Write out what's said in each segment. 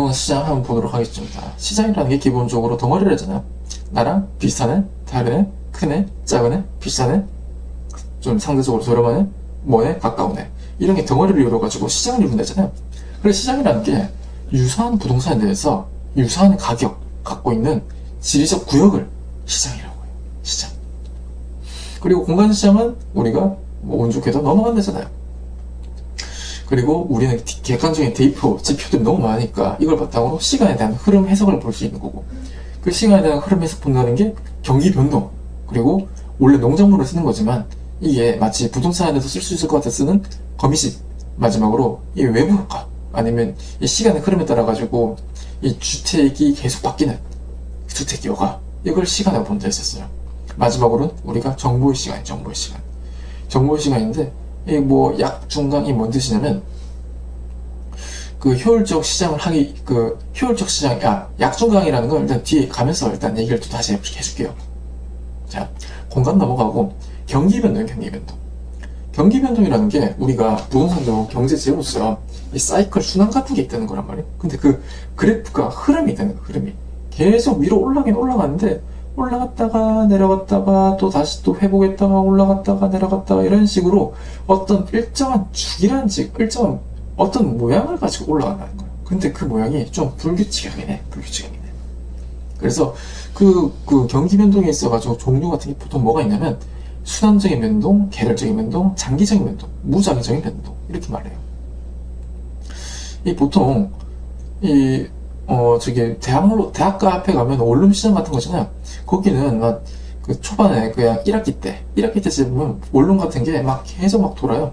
부동산 시장 한번 보도록 하겠습니다. 시장이라는 게 기본적으로 덩어리라잖아요. 나랑 비슷한 애, 다른 애, 큰 애, 작은 애, 비싼 애, 좀 상대적으로 저렴한 애, 먼 애, 가까운 애, 이런 게 덩어리를 이루어가지고 시장을 이룬다잖아요. 그래서 시장이라는 게 유사한 부동산에 대해서 유사한 가격 갖고 있는 지리적 구역을 시장이라고 해요. 시장. 그리고 공간 시장은 우리가 뭐 운 좋게도 넘어간다잖아요. 그리고 우리는 객관적인 데이터, 지표들이 너무 많으니까 이걸 바탕으로 시간에 대한 흐름 해석을 볼 수 있는 거고, 그 시간에 대한 흐름 해석 본다는 게 경기 변동, 그리고 원래 농작물을 쓰는 거지만 이게 마치 부동산에서 쓸 수 있을 것 같아 쓰는 거미집, 마지막으로 이 외부 효과, 아니면 이 시간의 흐름에 따라 가지고 이 주택이 계속 바뀌는 주택 여가, 이걸 시간으로 본다 했었어요. 마지막으로는 우리가 정보의 시간, 정보의 시간인데, 이 뭐 약 중강 이 뭔 뜻이냐면 그 효율적 시장을 하기, 그 효율적 시장, 약 중강이라는 걸 일단 뒤에 가면서 일단 얘기를 또 다시 해줄게요. 자, 공간 넘어가고 경기 변동이라는 게 우리가 부동산도 경제지로서 이 사이클 순환 같은 게 있다는 거란 말이에요. 근데 그 그래프가 흐름이 있다는 거예요. 흐름이 계속 위로 올라가긴 올라가는데, 올라갔다가 내려갔다가 또 다시 또 회복했다가 올라갔다가 내려갔다가 이런 식으로 어떤 일정한 주기란지 일정한 어떤 모양을 가지고 올라간다는 거예요. 근데 그 모양이 좀 불규칙하긴 해. 그래서 그 경기 변동에 있어가지고 종류 같은 게 보통 뭐가 있냐면 순환적인 변동, 계렬적인 변동, 장기적인 변동, 무장기적인 변동, 이렇게 말해요. 이 보통 저기 대학가 앞에 가면 원룸 시장 같은 거잖아요. 거기는 막 그 초반에 그냥 1학기 때 보면 원룸 같은 게 막 계속 막 돌아요.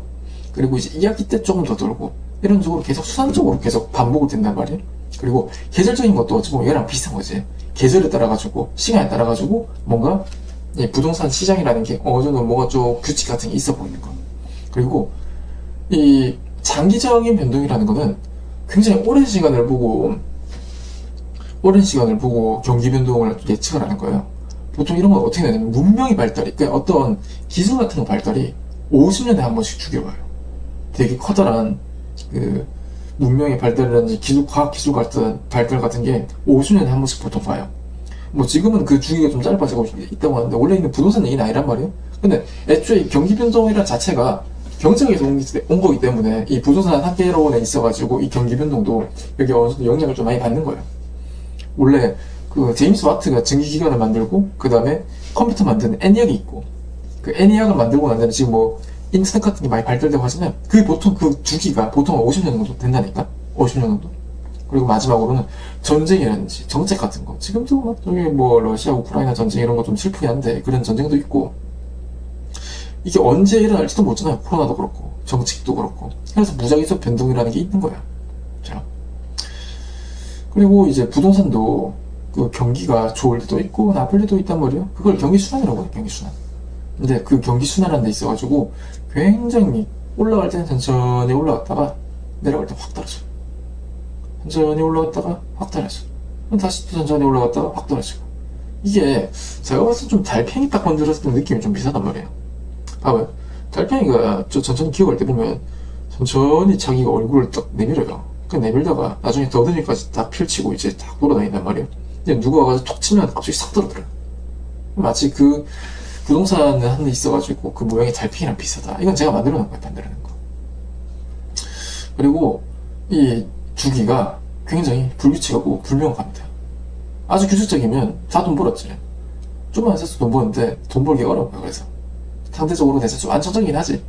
그리고 이제 2학기 때 조금 더 돌고, 이런 식으로 계속 수단적으로 계속 반복이 된단 말이에요. 그리고 계절적인 것도 어찌 보면 얘랑 비슷한 거지. 계절에 따라 가지고, 시간에 따라 가지고 뭔가 이 부동산 시장이라는 게 어느 정도 뭐가 좀 규칙 같은 게 있어 보이는 거. 그리고 이 장기적인 변동이라는 거는 굉장히 오랜 시간을 보고 경기 변동을 예측을 하는 거예요. 보통 이런 건 어떻게 되냐면 문명의 발달이, 그러니까 어떤 기술 같은 거 발달이 50년에 한 번씩 죽여봐요. 되게 커다란 그 문명의 발달이라든지 과학 기술 같은 발달 같은 게 50년에 한 번씩 보통 봐요. 뭐 지금은 그 주기가 좀 짧아지고 있다고 하는데 원래는 부동산 얘기는 아니란 말이에요. 근데 애초에 경기 변동이라는 자체가 경제에서 온 거기 때문에 이 부동산 한계론에 있어가지고 이 경기 변동도 여기 어느 정도 영향을 좀 많이 받는 거예요. 원래 그 제임스 와트가 증기기관을 만들고 그 다음에 컴퓨터 만드는 애니악이 있고, 그 애니악을 만들고 난 다음에 지금 뭐 인터넷 같은 게 많이 발달되고 하잖아요. 그게 보통 그 주기가 보통 50년 정도 된다니까. 50년 정도. 그리고 마지막으로는 전쟁이라든지 정책 같은 거, 지금도 막 저기 뭐 러시아 우크라이나 전쟁 이런 거 좀 슬프긴 한데 그런 전쟁도 있고, 이게 언제 일어날지도 모르잖아요. 코로나도 그렇고 정책도 그렇고. 그래서 무작위적 변동이라는 게 있는 거야. 자, 그리고 이제 부동산도 그 경기가 좋을 때도 있고 나쁠 때도 있단 말이에요. 그걸 경기 순환이라고 해요. 경기 순환. 근데 그 경기 순환이라는 데 있어가지고 굉장히 올라갈 때는 천천히 올라갔다가 내려갈 때 확 떨어져. 천천히 올라갔다가 확 떨어져. 다시 또 천천히 올라갔다가 확 떨어지고. 이게 제가 봤을 때 좀 달팽이 딱 건드렸을 때 느낌이 좀 비슷하단 말이에요. 봐봐요. 달팽이가 저 천천히 기어갈 때 보면 천천히 자기가 얼굴을 딱 내밀어요. 그 내밀다가 나중에 더듬이까지 딱 펼치고 이제 딱 돌아다닌단 말이에요. 근데 누가 와서 톡 치면 갑자기 싹 떨어들어요. 마치 그 부동산에 한 대 있어가지고 그 모양이 달팽이랑 비슷하다. 이건 제가 만들어 놓은 거예요. 만들어 놓은 거. 그리고 이 주기가 굉장히 불규칙하고 불명확합니다. 아주 규칙적이면 다 돈 벌었지. 좀만 써서 돈 버는데 돈 벌기 어려워요. 그래서 상대적으로 대체 좀 안정적이긴 하지.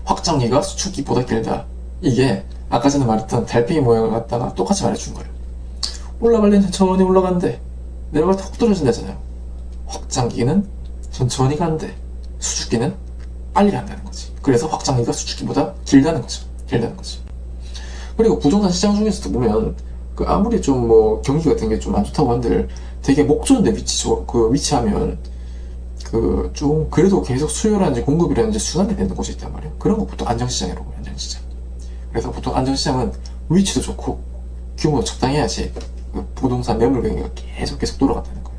확장기가 수축기보다 길다. 이게 아까 전에 말했던 달팽이 모양을 갖다가 똑같이 말해준 거예요. 올라갈 때는 천천히 올라가는데 내려갈 때 확 떨어진다잖아요. 확장기는 천천히 가는데 수축기는 빨리 간다는 거지. 그래서 확장기가 수축기보다 길다는 거죠. 그리고 부동산 시장 중에서도 보면 그 아무리 좀 뭐 경기 같은 게 좀 안 좋다고 한들 되게 목조인데 위치하면 그 좀 그래도 계속 수요라든지 공급이라든지 순환이 되는 곳이 있단 말이에요. 그런 거 보통 안정시장이라고 해요. 안정시장. 그래서 보통 안정시장은 위치도 좋고 규모도 적당해야지 그 부동산 매물 경기가 계속 돌아간다는 거예요.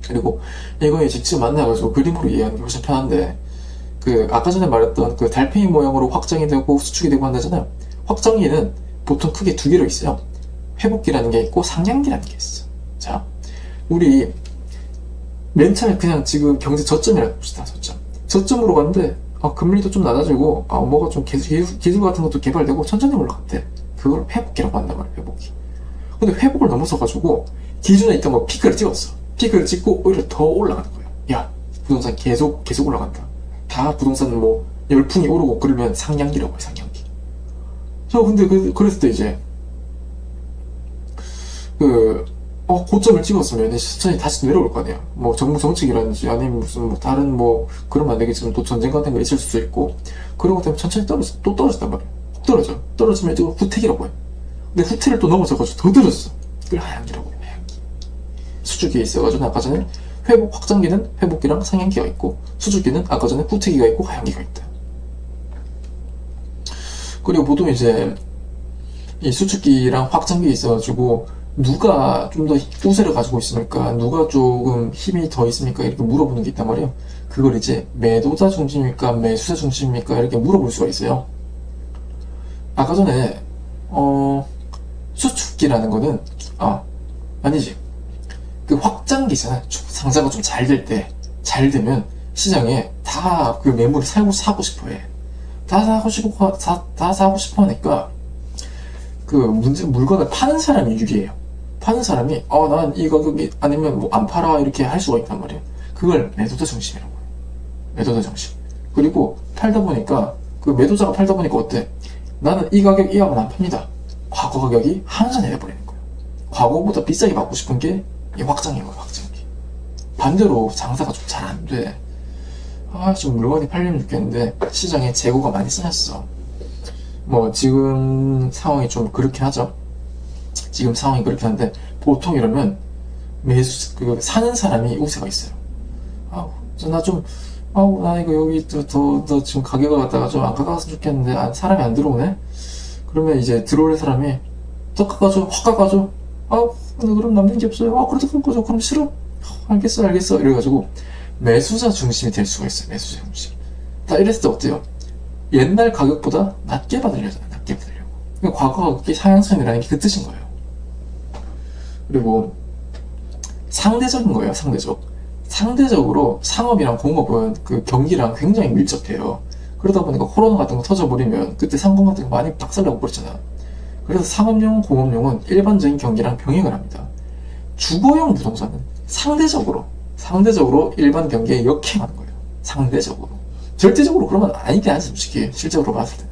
그리고 이거에 직접 만나가지고 그림으로 이해하는 게 훨씬 편한데, 그 아까 전에 말했던 그 달팽이 모양으로 확장이 되고 수축이 되고 한다잖아요. 확장기는 보통 크게 두 개로 있어요. 회복기라는 게 있고 상향기라는 게 있어. 자, 우리 맨 처음에 그냥 지금 경제 저점이라고 봅시다. 저점으로 갔는데 금리도 좀 낮아지고 뭐가 좀 기술 같은 것도 개발되고 천천히 올라갔대. 그걸 회복기라고 한단 말이야. 회복기. 근데 회복을 넘어서 가지고 기존에 있던 거 피크를 찍었어. 피크를 찍고 오히려 더 올라가는 거야. 야, 부동산 계속 올라간다. 다 부동산 뭐 열풍이 오르고 그러면 상향기라고 해. 상향기. 근데 그랬을 때 이제 고점을 찍었으면 천천히 다시 내려올 거 아니야. 뭐 정부 정책이라든지 아니면 무슨 뭐 다른 뭐 그러면 안 되겠지만 또 전쟁 같은 거 있을 수도 있고 그러고 되면 천천히 또 떨어진단 말이야. 훅 떨어지면 이거 후퇴기라고 해. 근데 후퇴를 또 넘어져가지고 더 떨어졌어. 그걸 하향기라고 해. 하향기. 수주기에 있어가지고 아까 전에 회복 확장기는 회복기랑 상향기가 있고 수주기는 아까 전에 후퇴기가 있고 하향기가 있다. 그리고 보통 이제 이 수축기랑 확장기 있어가지고 누가 좀 더 우세를 가지고 있습니까? 누가 조금 힘이 더 있습니까? 이렇게 물어보는 게 있단 말이에요. 그걸 이제 매도자 중심입니까? 매수자 중심입니까? 이렇게 물어볼 수가 있어요. 아까 전에 수축기라는 거는 아니지. 그 확장기잖아요. 상사가 좀 잘 될 때, 잘 되면 시장에 다 그 매물을 사고 싶어 해. 다 사고 싶어 하니까 그 물건을 파는 사람이 유리해요. 파는 사람이 난 이 가격이 아니면 뭐 안 팔아 이렇게 할 수가 있단 말이에요. 그걸 매도자 중심이라고 해요. 매도자 중심. 그리고 팔다 보니까 그 매도자가 팔다 보니까 어때? 나는 이 가격 이하면 안 팝니다. 과거 가격이 한전 내려버리는 거예요. 과거보다 비싸게 받고 싶은 게 이 확장인 거예요. 확장기. 반대로 장사가 좀 잘 안 돼. 좀 물건이 팔리면 좋겠는데 시장에 재고가 많이 쌓였어. 뭐 지금 상황이 좀 그렇긴 하죠. 지금 상황이 그렇긴 한데 보통 이러면 사는 사람이 우세가 있어요. 나 이거 여기 더 지금 가격을 갖다가 좀 안 가까웠으면 좋겠는데 사람이 안 들어오네. 그러면 이제 들어올 사람이 더 가까워줘, 확 가까워줘. 근데 그럼 남는 게 없어요. 그래도 가까워줘. 그럼 싫어. 알겠어. 이래가지고 매수자 중심이 될 수가 있어요. 매수자 중심. 다 이랬을 때 어때요? 옛날 가격보다 낮게 받으려잖아. 낮게 받으려고. 그러니까 과거 가격이 상향선이라는 게 그 뜻인 거예요. 그리고 상대적인 거예요. 상대적으로 상업이랑 공업은 그 경기랑 굉장히 밀접해요. 그러다 보니까 코로나 같은 거 터져버리면 그때 상공 같은 거 많이 박살나고 그랬잖아. 그래서 상업용, 공업용은 일반적인 경기랑 병행을 합니다. 주거용 부동산은 상대적으로 일반 경기에 역행하는 거예요. 상대적으로. 절대적으로 그러면 아니긴 하지, 솔직히. 실적으로 봤을 때는.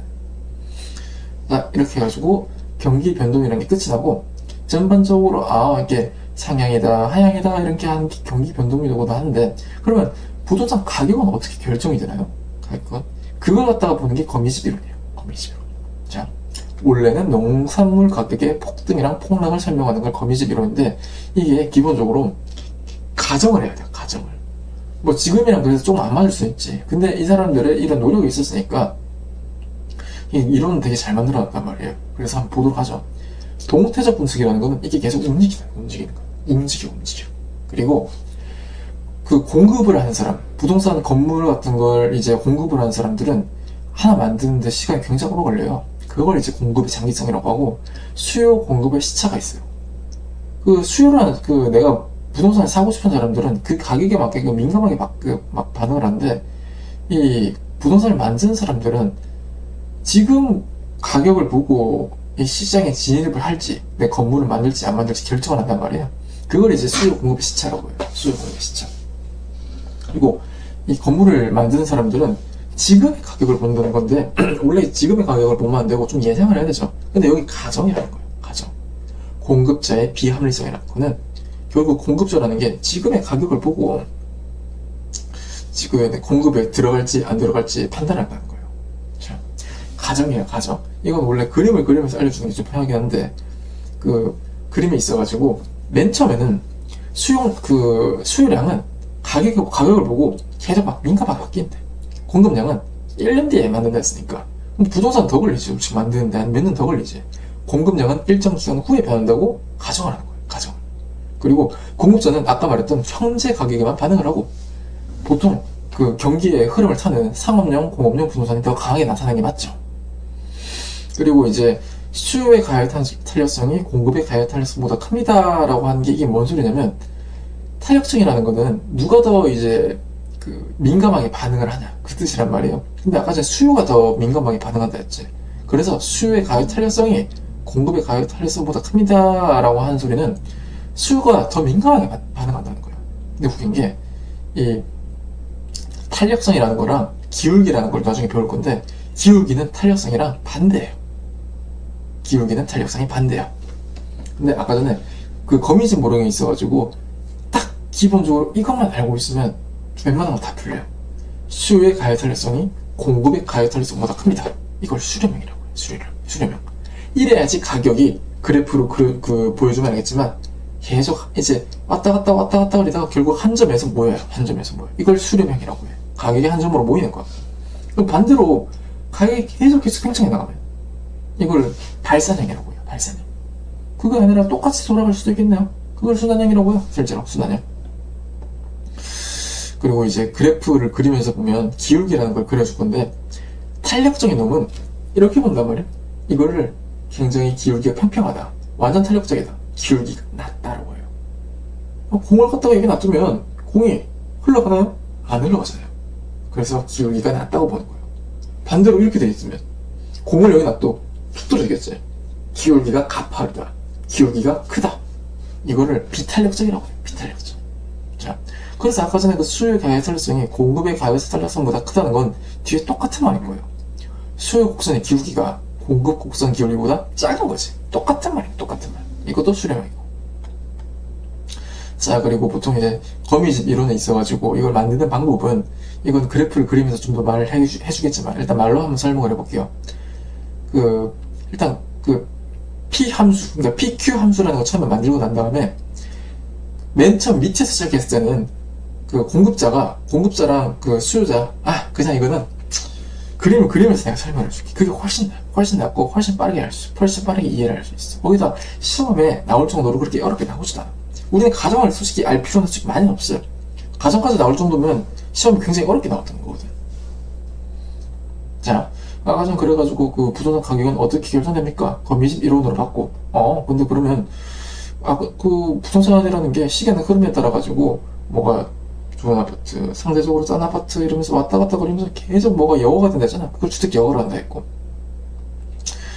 자, 이렇게 해가지고 경기 변동이라는 게 끝이 나고 전반적으로 이게 상향이다, 하향이다 이렇게 하는 경기 변동이라고도 하는데 그러면 부동산 가격은 어떻게 결정이 되나요? 가격은? 그걸 갖다가 보는 게 거미집 이론이에요. 거미집 이론. 자, 원래는 농산물 가격의 폭등이랑 폭락을 설명하는 걸 거미집 이론인데 이게 기본적으로 가정을 해야 돼요. 가정을. 뭐 지금이랑 그래서 조금 안 맞을 수 있지. 근데 이 사람들의 이런 노력이 있었으니까 이 이론은 되게 잘 만들어놨단 말이에요. 그래서 한번 보도록 하죠. 동태적 분석이라는 거는 이게 계속 움직이는 거야. 움직여. 그리고 그 공급을 하는 사람, 부동산 건물 같은 걸 이제 공급을 하는 사람들은 하나 만드는데 시간이 굉장히 오래 걸려요. 그걸 이제 공급의 장기성이라고 하고 수요 공급의 시차가 있어요. 그 수요라는 내가 부동산을 사고 싶은 사람들은 그 가격에 맞게 민감하게 막 반응을 하는데 이 부동산을 만드는 사람들은 지금 가격을 보고 이 시장에 진입을 할지 내 건물을 만들지 안 만들지 결정을 한단 말이에요. 그걸 이제 수요 공급의 시차라고 해요. 수요 공급의 시차. 그리고 이 건물을 만드는 사람들은 지금의 가격을 본다는 건데 원래 지금의 가격을 보면 안 되고 좀 예상을 해야 되죠. 근데 여기 가정이라는 거예요. 가정. 공급자의 비합리성이라는 거는 결국 공급자라는 게 지금의 가격을 보고 지금 공급에 들어갈지 안 들어갈지 판단한다는 거예요. 자, 가정이에요. 가정. 이건 원래 그림을 그리면서 알려주는 게 좀 편하긴 한데 그 그림에 있어가지고 맨 처음에는 수요량은 가격을 보고 계속 막 민감하게 바뀐대. 공급량은 1년 뒤에 만든다 했으니까 부동산 더 걸리지. 혹시 만드는데 한 몇 년 더 걸리지. 공급량은 일정 기간 후에 변한다고 가정을 하는 거예요. 가정. 그리고 공급자는 아까 말했던 현재 가격에만 반응을 하고 보통 그 경기의 흐름을 타는 상업용, 공업용 부동산이 더 강하게 나타나는 게 맞죠. 그리고 이제 수요의 가격 탄력성이 공급의 가격 탄력성보다 큽니다라고 하는 게 이게 뭔 소리냐면, 탄력성이라는 거는 누가 더 이제 그 민감하게 반응을 하냐 그 뜻이란 말이에요. 근데 아까 전에 수요가 더 민감하게 반응한다 했지. 그래서 수요의 가격 탄력성이 공급의 가격 탄력성보다 큽니다라고 하는 소리는 수요가 더 민감하게 반응한다는 거예요. 근데 웃긴 게 이 탄력성이라는 거랑 기울기라는 걸 나중에 배울 건데, 기울기는 탄력성이랑 반대예요. 기울기는 탄력성이 반대야. 근데 아까 전에 그 거미집 모형이 있어가지고 딱 기본적으로 이것만 알고 있으면 웬만한 거 다 풀려요. 수요의 가격 탄력성이 공급의 가격 탄력성보다 큽니다. 이걸 수렴형이라고 해요. 수렴형. 이래야지 가격이 그래프로 보여주면 알겠지만 계속 이제 왔다 갔다 그러다가 결국 한 점에서 모여요. 한 점에서 모여요. 이걸 수렴형이라고 해요. 가격이 한 점으로 모이는 거야. 그럼 반대로 가격이 계속 팽창해 나가면 이걸 발산형이라고 해요. 발산형. 그게 아니라 똑같이 돌아갈 수도 있겠네요. 그걸 순환형이라고 해요. 실제로 순환형. 그리고 이제 그래프를 그리면서 보면 기울기라는 걸 그려줄 건데, 탄력적인 놈은 이렇게 본단 말이에요. 이거를 굉장히 기울기가 평평하다, 완전 탄력적이다, 기울기가 낮다라고 해요. 공을 갖다가 여기 놔두면 공이 흘러가나요? 안 흘러가잖아요. 그래서 기울기가 낮다고 보는 거예요. 반대로 이렇게 돼 있으면 공을 여기 놔둬 툭 떨어지겠지. 기울기가 가파르다, 기울기가 크다. 이거를 비탄력적이라고 해요. 비탄력적. 자, 그래서 아까 전에 그 수요의 가격 탄력성이 공급의 가격 탄력성보다 크다는 건 뒤에 똑같은 말인 거예요. 수요 곡선의 기울기가 공급 곡선 기울기보다 작은 거지. 똑같은 말이에요. 똑같은 말. 이것도 수렴형이고. 자, 그리고 보통 이제 거미집 이론에 있어가지고 이걸 만드는 방법은, 이건 그래프를 그리면서 좀 더 말을 해주겠지만 일단 말로 한번 설명을 해볼게요. 일단 P 함수, 그러니까 PQ 함수라는 거 처음에 만들고 난 다음에 맨 처음 밑에서 시작했을 때는 공급자랑 수요자, 그냥 이거는 그림을 그리면서 내가 설명을 해줄게. 그게 훨씬 낫고 훨씬 빠르게 이해를 할 수 있어. 거기다 시험에 나올 정도로 그렇게 어렵게 나오지도 않아. 우리는 가정을 솔직히 알 필요는 솔직히 많이 없어요. 가정까지 나올 정도면 시험이 굉장히 어렵게 나왔던 거거든. 자, 아까 전 그래가지고 그 부동산 가격은 어떻게 결정됩니까? 거미집 이론으로 봤고, 근데 그러면 그 부동산이라는 게 시간의 흐름에 따라 가지고 뭐가 좋은 아파트, 상대적으로 싼 아파트 이러면서 왔다 갔다 거리면서 계속 뭐가 여거가 된다잖아. 그걸 주택 여거를 한다 했고.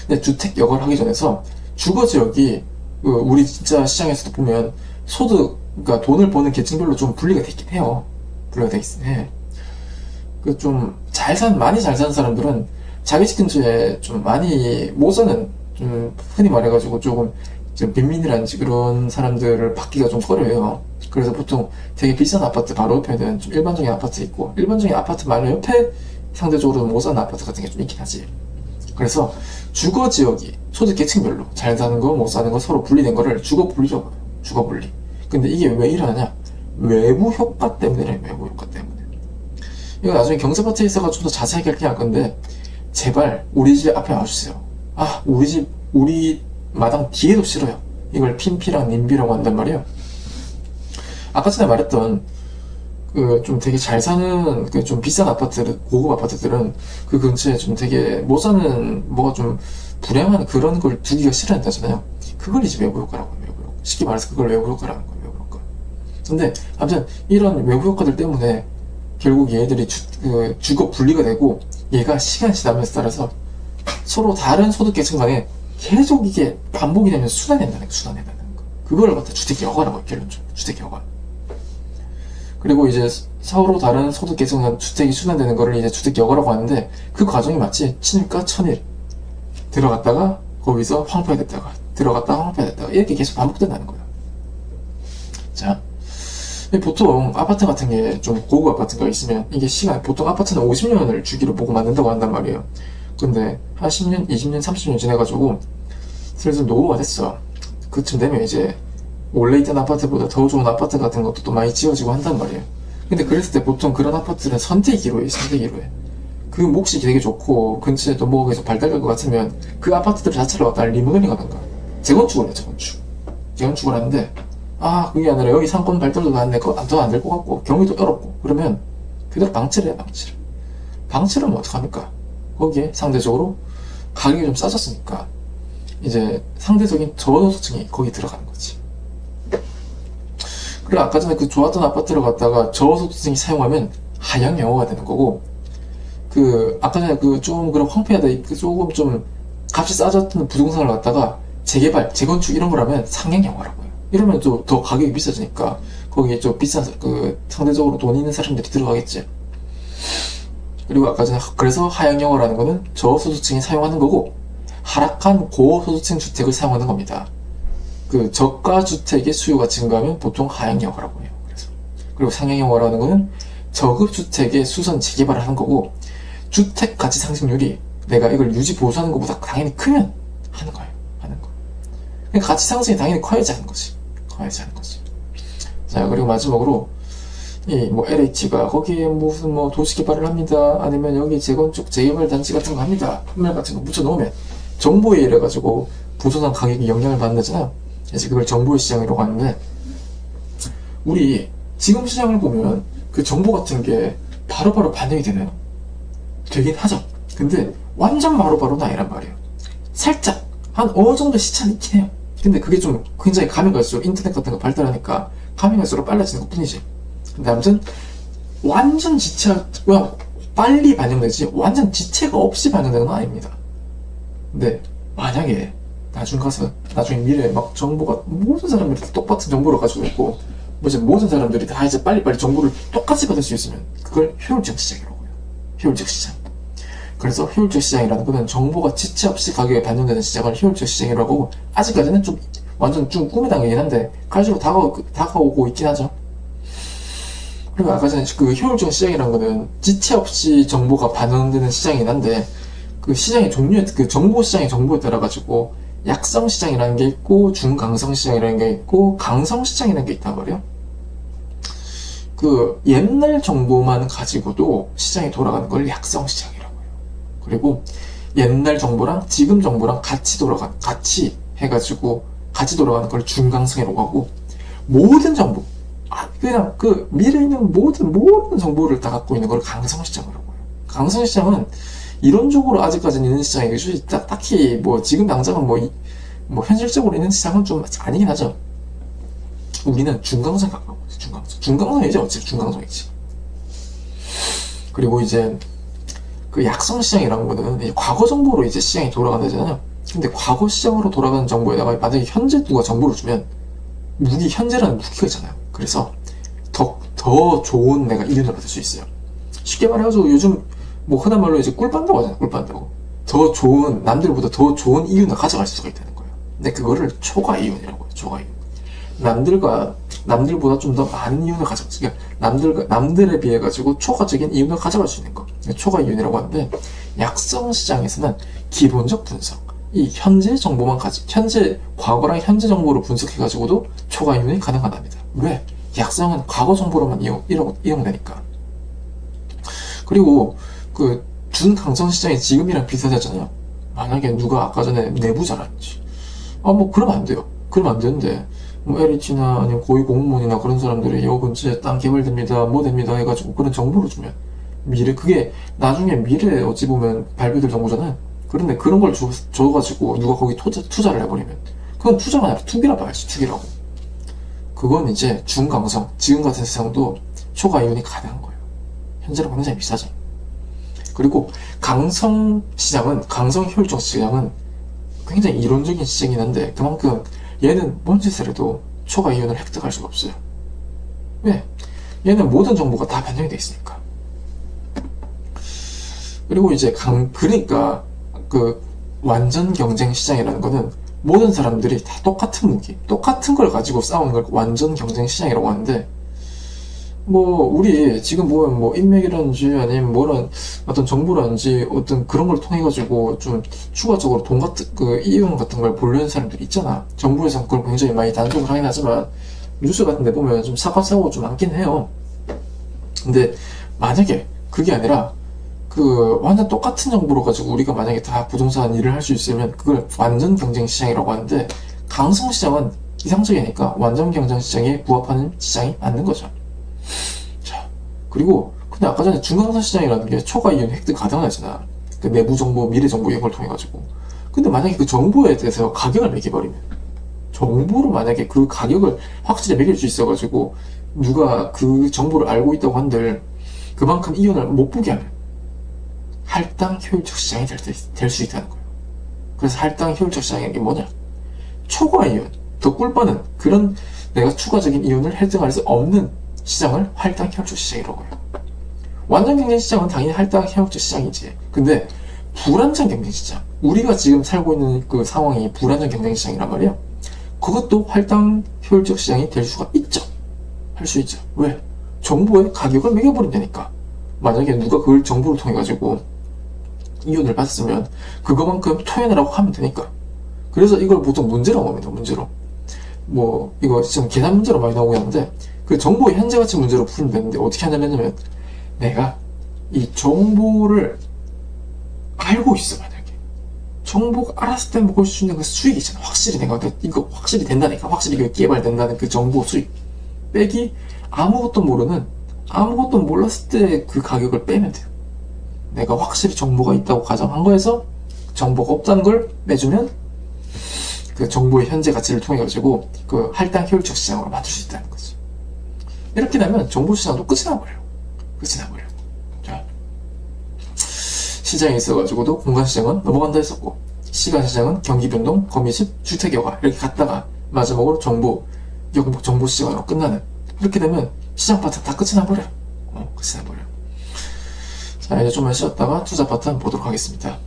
근데 주택 여거를 하기 전에서 주거 지역이 우리 진짜 시장에서도 보면 그러니까 돈을 버는 계층별로 좀 분리가 되긴 해요. 분리가 돼 있긴 해. 좀 많이 잘 사는 사람들은 자기 집 근처에 좀 많이 못 사는, 좀 흔히 말해가지고 조금 빈민이라는 그런 사람들을 받기가 좀 꺼려요. 그래서 보통 되게 비싼 아파트 바로 옆에는 좀 일반적인 아파트 있고, 일반적인 아파트 바로 옆에 상대적으로 못 사는 아파트 같은 게 좀 있긴 하지. 그래서 주거 지역이 소득 계층별로 잘 사는 거 못 사는 거 서로 분리된 거를 주거 분리라고 해요. 주거 분리. 근데 이게 왜 일어나냐? 외부 효과 때문에. 외부 효과 때문에. 이거 나중에 경제파트에 있어서 좀 더 자세하게 할 건데, 제발 우리 집 앞에 와주세요. 우리 마당 뒤에도 싫어요. 이걸 핀피랑 님비라고 한단 말이에요. 아까 전에 말했던 좀 되게 잘 사는 좀 비싼 아파트들, 고급 아파트들은 그 근처에 좀 되게 못 사는 뭐가 좀 불행한 그런 걸 두기가 싫어한다잖아요. 그걸 이제 외부 효과라고 해요. 외부 효과. 쉽게 말해서 그걸 외부 효과라는 거예요. 외부 효과. 근데 아무튼 이런 외부 효과들 때문에 결국 얘들이 주거 분리가 되고, 얘가 시간이 지나면서 따라서 서로 다른 소득 계층 간에 계속 이게 반복이 되면서 순환된다는 거. 그걸 갖다 주택 여가라고 해요. 결론적으로 주택 여가. 그리고 이제 서로 다른 소득 계층 간 주택이 순환되는 거를 이제 주택 여가라고 하는데, 그 과정이 마치 친일과 천일, 들어갔다가 거기서 황폐화됐다가 들어갔다가 황폐화됐다가 이렇게 계속 반복된다는 거예요. 자, 보통 아파트 같은 게 좀 고급 아파트가 있으면 이게 보통 아파트는 50년을 주기로 보고 만든다고 한단 말이에요. 근데 한 10년, 20년, 30년 지나가지고 슬슬 노후가 됐어. 그쯤 되면 이제 원래 있던 아파트보다 더 좋은 아파트 같은 것도 또 많이 지어지고 한단 말이에요. 근데 그랬을 때 보통 그런 아파트는 선택기로 해. 그 몫이 되게 좋고 근처에 또 뭐가 계속 발달될 것 같으면 그 아파트들 자체를 갖다 리모델링 하던가 재건축을 해. 재건축을 하는데, 그게 아니라 여기 상권 발달도 더 안 될 것 같고 경기도 어렵고 그러면 그대로 방치를 해. 방치를 하면 어떡합니까? 거기에 상대적으로 가격이 좀 싸졌으니까 이제 상대적인 저소득층이 거기 들어가는 거지. 그리고 아까 전에 그 좋았던 아파트를 갔다가 저소득층이 사용하면 하향 영어가 되는 거고, 그 아까 전에 그 좀 그런 황폐하다, 그 조금 좀 값이 싸졌던 부동산을 갖다가 재개발, 재건축 이런 걸 하면 상향 영어라고요. 이러면 또 더 가격이 비싸지니까 거기에 좀 비싼 그 상대적으로 돈 있는 사람들이 들어가겠지. 그리고 아까 전에 그래서 하향 영어라는 거는 저소득층이 사용하는 거고, 하락한 고소득층 주택을 사용하는 겁니다. 그 저가 주택의 수요가 증가하면 보통 하향 영어라고 해요. 그래서 그리고 상향 영어라는 거는 저급 주택의 수선 재개발을 하는 거고, 주택 가치 상승률이 내가 이걸 유지 보수하는 것보다 당연히 크면 하는 거예요. 하는 거. 그러니까 가치 상승이 당연히 커야지 하는 거지. 커야지 하는 거지. 자, 그리고 마지막으로 이 뭐 LH가 거기에 무슨 뭐 도시 개발을 합니다. 아니면 여기 재건축 재개발 단지 같은 거 합니다. 판매 같은 거 붙여 놓으면 정보에 이래 가지고 부동산 가격이 영향을 받는잖아. 그래서 그걸 정보의 시장이라고 하는데, 우리 지금 시장을 보면 그 정보 같은 게 바로바로 반영이 되긴 하죠. 근데 완전 바로바로는 아니란 말이에요. 살짝 한 어느 정도 시차는 있긴 해요. 근데 그게 좀 굉장히 가면 갈수록 인터넷 같은 거 발달하니까 가면 갈수록 빨라지는 것 뿐이지. 근데 아무튼 완전 지체, 그냥 빨리 반영되지 완전 지체가 없이 반영되는 건 아닙니다. 근데 만약에 나중에 미래에 막 정보가 모든 사람들이 다 똑같은 정보를 가지고 있고, 뭐 이제 모든 사람들이 다 이제 빨리빨리 정보를 똑같이 받을 수 있으면 그걸 효율적 시장이라고 해요. 효율적 시장. 그래서 효율적 시장이라는 거는 정보가 지체 없이 가격에 반영되는 시장을 효율적 시장이라고 하고, 아직까지는 좀 완전 좀 꿈의 단계이긴 한데 갈수록 다가오고 있긴 하죠. 그리고 아까 전에 그 효율적 시장이라는 거는 지체 없이 정보가 반영되는 시장이긴 한데, 그 시장의 종류에, 그 정보 시장의 정보에 따라 가지고 약성 시장이라는 게 있고 중강성 시장이라는 게 있고 강성 시장이라는 게 있단 말이에요. 그 옛날 정보만 가지고도 시장이 돌아가는 걸 약성 시장이라고 해요. 그리고 옛날 정보랑 지금 정보랑 같이 해가지고 같이 돌아가는 걸 중강성이라고 하고, 모든 정보, 그냥 그 미래에 있는 모든 정보를 다 갖고 있는 걸 강성 시장이라고 해요. 강성 시장은 이론적으로 아직까지는 있는 시장이겠죠. 딱히 뭐 지금 당장은 뭐 현실적으로 있는 시장은 좀 아니긴 하죠. 우리는 중강성에 가까운 거지. 중강성이지, 어차피 중강성이지. 그리고 이제 그 약성 시장이라는 거는 이제 과거 정보로 이제 시장이 돌아간다잖아요. 근데 과거 시장으로 돌아가는 정보에다가 만약에 현재 누가 정보를 주면 현재라는 무기가 있잖아요. 그래서 더 좋은 내가 이윤을 받을 수 있어요. 쉽게 말해가지고 요즘 뭐 흔한 말로 이제 꿀빤다고 하잖아요. 꿀빤다고. 남들보다 더 좋은 이윤을 가져갈 수가 있다는 거예요. 근데 그거를 초과 이윤이라고 해요. 초과 이윤. 남들보다 좀 더 많은 이윤을 그러니까 남들에 비해 가지고 초과적인 이윤을 가져갈 수 있는 거. 초과 이윤이라고 하는데, 약성 시장에서는 기본적 분석, 이 현재 정보만 과거랑 현재 정보를 분석해 가지고도 초과 이윤이 가능하답니다. 왜? 약성은 과거 정보로만 이용되니까. 그리고 그 준강성 시장이 지금이랑 비슷하잖아요. 만약에 누가 아까 전에 내부자라든지 뭐 그러면 안 돼요. 그러면 안 되는데 뭐 LH나 아니면 고위 공무원이나 그런 사람들이 요 근처에 땅 개발됩니다, 뭐 됩니다 해가지고 그런 정보를 주면 그게 나중에 미래에 어찌 보면 발표될 정보잖아요. 그런데 그런 걸 줘가지고 누가 거기 투자를 해버리면 그건 투자가 아니라 투기라고 할수, 투기라고. 그건 이제 중강성, 지금 같은 세상도 초과 이윤이 가능한 거예요. 현재는 굉장히 비싸죠. 그리고 강성 효율적 시장은 굉장히 이론적인 시장이긴 한데, 그만큼 얘는 뭔 짓을 해도 초과 이윤을 획득할 수가 없어요. 왜? 얘는 모든 정보가 다 반영이 돼 있으니까. 그리고 이제 그러니까 그 완전 경쟁 시장이라는 거는 모든 사람들이 다 똑같은 걸 가지고 싸우는 걸 완전 경쟁 시장이라고 하는데, 뭐 우리 지금 보면 뭐 인맥이라든지 아니면 뭐런 어떤 정보라든지 어떤 그런 걸 통해 가지고 좀 추가적으로 이윤 같은 걸 보려는 사람들이 있잖아. 정부에서 그걸 굉장히 많이 단속을 하긴 하지만 뉴스 같은 데 보면 좀 사고가 좀 많긴 해요. 근데 만약에 그게 아니라 그 완전 똑같은 정보로 가지고 우리가 만약에 다 부동산 일을 할 수 있으면 그걸 완전 경쟁 시장이라고 하는데, 강성 시장은 이상적이니까 완전 경쟁 시장에 부합하는 시장이 맞는 거죠. 자, 그리고 근데 아까 전에 중강성 시장이라는 게 초과 이윤 획득 가능하잖아. 그 내부 정보, 미래 정보 이런 걸 통해 가지고. 근데 만약에 그 정보에 대해서 가격을 매겨버리면, 정보로 만약에 그 가격을 확실히 매길 수 있어가지고 누가 그 정보를 알고 있다고 한들 그만큼 이윤을 못 보게 하면 할당 효율적 시장이 될 수 있다는 거예요. 그래서 할당 효율적 시장이 뭐냐? 초과 이윤, 더 꿀빠는 그런 내가 추가적인 이윤을 획득할 수 없는 시장을 할당 효율적 시장이라고 해요. 완전 경쟁 시장은 당연히 할당 효율적 시장이지. 근데 불안정 경쟁 시장, 우리가 지금 살고 있는 그 상황이 불안정 경쟁 시장이란 말이에요. 그것도 할당 효율적 시장이 될 수가 있죠. 할 수 있죠. 왜? 정보의 가격을 매겨버린다니까. 만약에 누가 그걸 정보를 통해 가지고 이윤을 받았으면 그거만큼 토해내라고 하면 되니까. 그래서 이걸 보통 문제로 나옵니다. 문제로. 뭐 이거 지금 계산 문제로 많이 나오고 있는데 그 정보의 현재 가치 문제로 풀면 되는데 어떻게 하냐면 내가 이 정보를 알고 있어. 만약에 정보가 알았을 때 먹을 수 있는 그 수익 있잖아. 확실히 내가 이거 확실히 된다니까. 확실히 이거 개발된다는 그 정보 수익 빼기 아무것도 몰랐을 때 그 가격을 빼면 돼요. 내가 확실히 정보가 있다고 가정한 거에서 정보가 없다는 걸 빼주면 그 정보의 현재 가치를 통해 가지고 그 할당 효율적 시장으로 만들 수 있다는 거지. 이렇게 되면 정보 시장도 끝이 나버려요. 끝이 나버려요. 자, 시장에 있어가지고도 공간 시장은 넘어간다 했었고, 시간 시장은 경기 변동, 거미집, 주택 여가 이렇게 갔다가 마지막으로 정보 시장으로 끝나는. 이렇게 되면 시장 파트 다 끝이 나버려요. 끝이 나버려요. 자, 이제 좀만 쉬었다가 투자 파트 한번 보도록 하겠습니다.